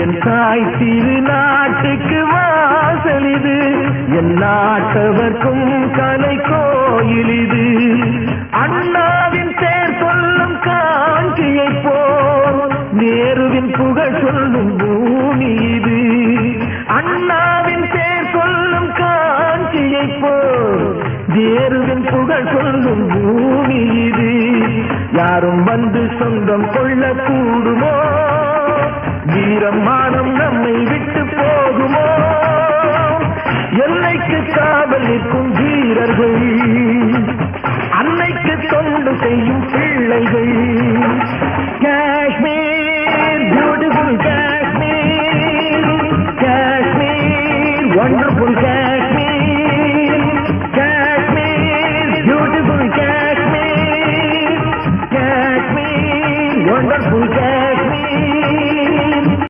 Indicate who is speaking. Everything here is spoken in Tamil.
Speaker 1: என் தாய் திருநாட்டுக்கு வாசல் இது, என் நாட்டவர்க்கும் கலை கோயில் இது. அண்ணாவின் பேர் சொல்லும் காஞ்சியை போல் நேருவின் புகழ் சொல்லும் பூமி இது. அண்ணாவின் பேர் சொல்லும் காஞ்சியை போல் நேருவின் புகழ் சொல்லும் பூமி இது. யாரும் வந்து சொந்தம் கொள்ள கூடுமோ, வீரம் மானம் நம்மை விட்டு போகுமோ? எல்லைக்கு காவல் நிற்கும் வீரர்கள், அன்னைக்கு தொண்டு செய்யும் பிள்ளைகள். காஷ்மீர் பியூட்டிஃபுல்